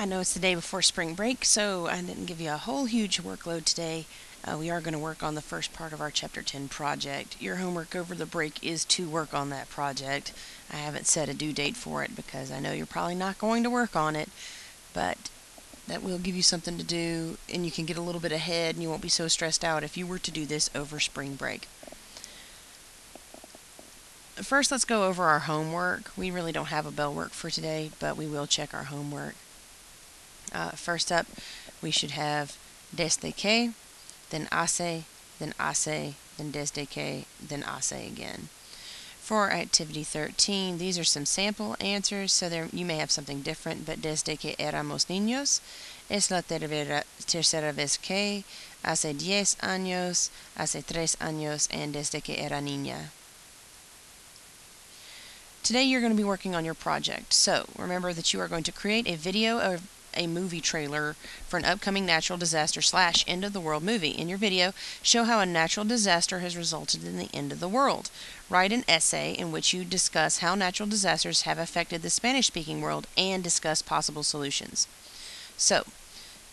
I know it's the day before spring break, so I didn't give you a whole huge workload today. We are going to work on the first part of our Chapter 10 project. Your homework over the break is to work on that project. I haven't set a due date for it because I know you're probably not going to work on it, but that will give you something to do and you can get a little bit ahead and you won't be so stressed out if you were to do this over spring break. First, let's go over our homework. We really don't have a bell work for today, but we will check our homework. First up, we should have desde que, then hace, then hace, then desde que, then hace again. For activity 13, these are some sample answers, so you may have something different, but desde que éramos niños, es la tercera vez que, hace 10 años, hace 3 años, and desde que era niña. Today you're going to be working on your project, so remember that you are going to create a video of a movie trailer for an upcoming natural disaster / end of the world movie. In your video, show how a natural disaster has resulted in the end of the world. Write an essay in which you discuss how natural disasters have affected the Spanish-speaking world and discuss possible solutions. So,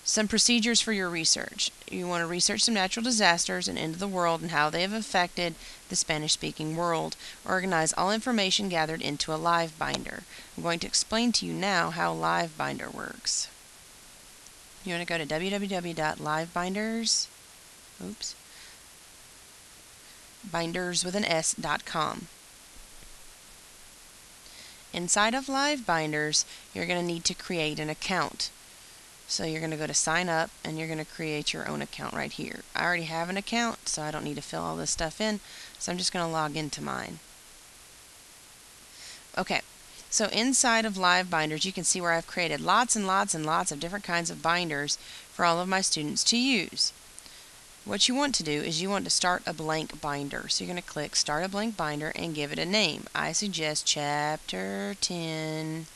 some procedures for your research. You want to research some natural disasters and end of the world and how they have affected the Spanish-speaking world. Organize all information gathered into a live binder. I'm going to explain to you now how live binder works. You want to go to binderswithans.com. Inside of live binders, you're going to need to create an account. So you're going to go to sign up and you're going to create your own account right here. I already have an account, so I don't need to fill all this stuff in. So I'm just going to log into mine. Okay, so inside of live binders, you can see where I've created lots and lots and lots of different kinds of binders for all of my students to use. What you want to do is you want to start a blank binder. So you're going to click Start a Blank Binder and give it a name. I suggest Chapter 10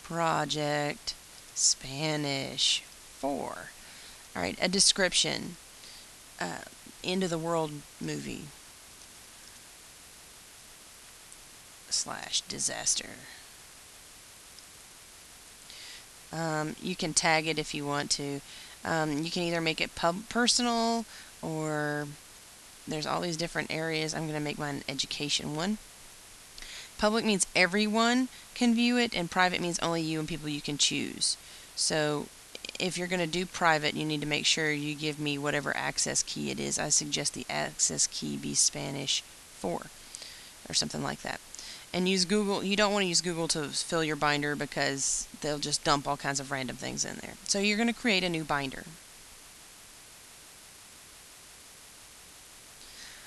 Project Spanish 4. Alright, a description. End of the world movie / disaster. You can tag it if you want to. You can either make it personal or there's all these different areas. I'm going to make mine an education one. Public means everyone can view it, and private means only you and people you can choose. So if you're going to do private, you need to make sure you give me whatever access key it is. I suggest the access key be Spanish 4 or something like that. And use Google. You don't want to use Google to fill your binder because they'll just dump all kinds of random things in there. So you're going to create a new binder.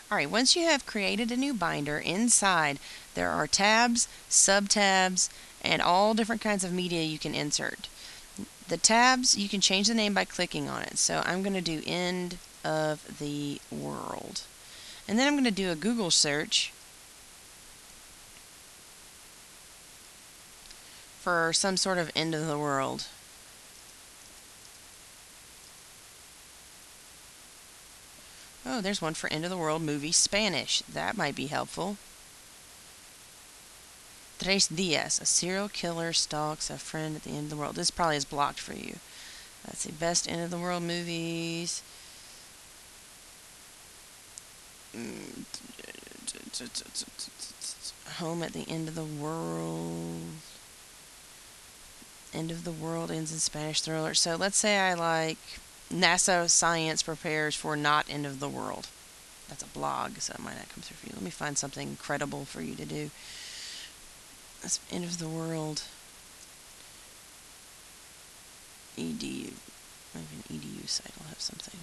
Alright, once you have created a new binder, inside there are tabs, sub-tabs, and all different kinds of media you can insert. The tabs, you can change the name by clicking on it. So I'm going to do End of the World. And then I'm going to do a Google search for some sort of end of the world. Oh, there's one for End of the World movie Spanish. That might be helpful. Tres Días. A serial killer stalks a friend at the end of the world. This probably is blocked for you. Let's see. Best End of the World movies. Home at the End of the World. End of the World ends in Spanish thriller. So let's say I like NASA science prepares for not end of the world. That's a blog, so it might not come through for you. Let me find something credible for you to do. That's end of the world. EDU. Maybe an EDU site will have something.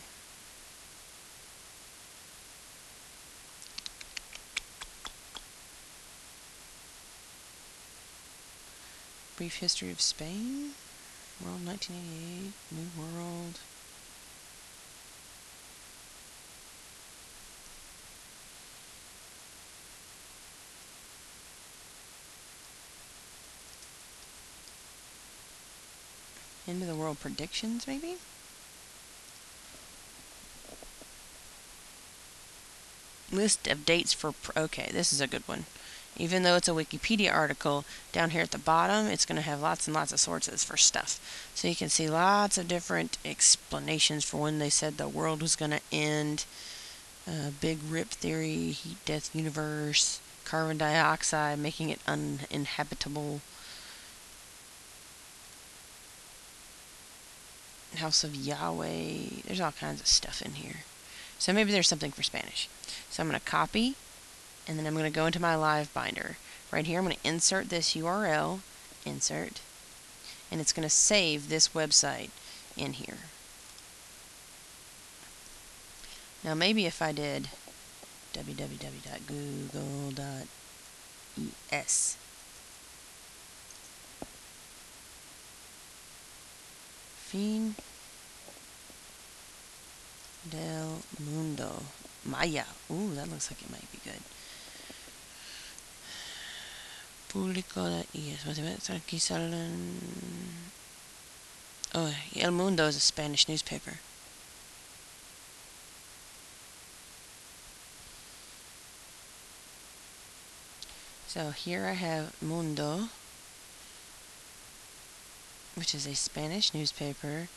Brief history of Spain. World 1988. New World. End of the world predictions, maybe? List of dates for... Okay, this is a good one. Even though it's a Wikipedia article, down here at the bottom, it's going to have lots and lots of sources for stuff. So you can see lots of different explanations for when they said the world was going to end. Big Rip Theory, Heat Death Universe, carbon dioxide, making it uninhabitable. House of Yahweh. There's all kinds of stuff in here. So maybe there's something for Spanish. So I'm going to copy, and then I'm going to go into my live binder. Right here, I'm going to insert this URL, insert, and it's going to save this website in here. Now maybe if I did www.google.es, Fin del Mundo, Maya. Ooh, that looks like it might be good. Público de IES. Aquí salen. Oh, El Mundo is a Spanish newspaper. So here I have Mundo, which is a Spanish newspaper.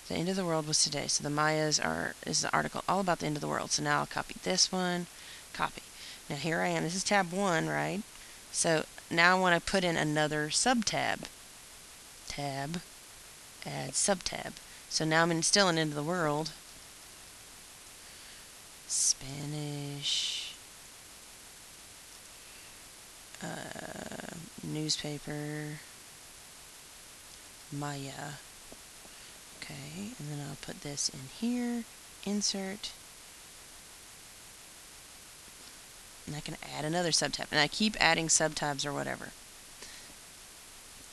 The end of the world was today. So the Mayas is an article all about the end of the world. So now I'll copy this one, copy. Now here I am. This is tab 1, right? So now I want to put in another subtab. Tab, add subtab. So now I'm still in end of the world. Spanish newspaper Maya. Okay, and then I'll put this in here, insert, and I can add another subtab, and I keep adding subtabs or whatever.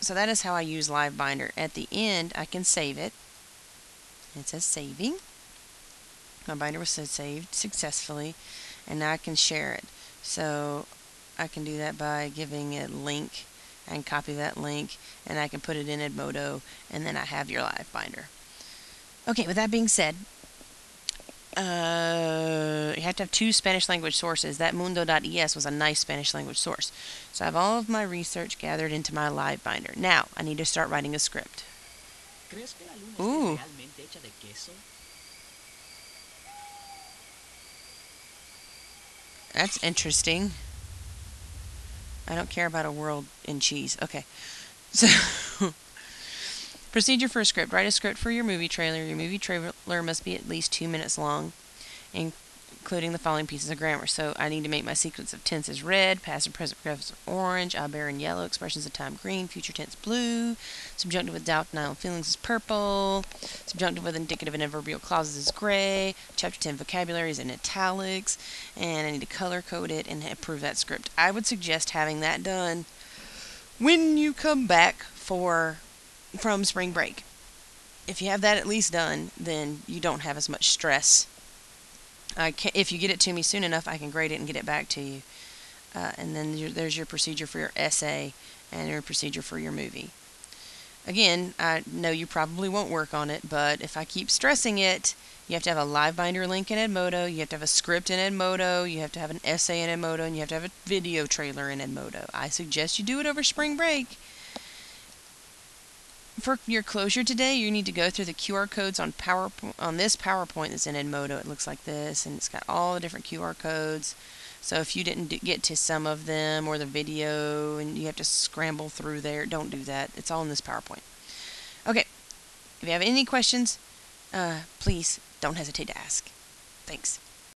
So that is how I use Live Binder. At the end, I can save it. It says saving. My binder was saved successfully, and now I can share it. So I can do that by giving a link. I can copy that link, and I can put it in Edmodo, and then I have your Live Binder. Okay, with that being said, you have to have 2 Spanish language sources. That mundo.es was a nice Spanish language source. So I have all of my research gathered into my Live Binder. Now, I need to start writing a script. Ooh. That's interesting. I don't care about a world in cheese. Okay. So, procedure for a script. Write a script for your movie trailer. Your movie trailer must be at least 2 minutes long, including the following pieces of grammar. So I need to make my sequence of tenses red, past and present progressive orange, aber in yellow, expressions of time green, future tense blue, subjunctive with doubt, denial, and feelings is purple, subjunctive with indicative and adverbial clauses is gray, chapter 10 vocabulary is in italics, and I need to color code it and approve that script. I would suggest having that done when you come back from spring break. If you have that at least done, then you don't have as much stress. If you get it to me soon enough, I can grade it and get it back to you. And then there's your procedure for your essay and your procedure for your movie. Again, I know you probably won't work on it, but if I keep stressing it, you have to have a Live Binder link in Edmodo, you have to have a script in Edmodo, you have to have an essay in Edmodo, and you have to have a video trailer in Edmodo. I suggest you do it over spring break. For your closure today, you need to go through the QR codes on this PowerPoint that's in Edmodo. It looks like this, and it's got all the different QR codes. So if you didn't get to some of them or the video and you have to scramble through there, don't do that. It's all in this PowerPoint. Okay, if you have any questions, please don't hesitate to ask. Thanks.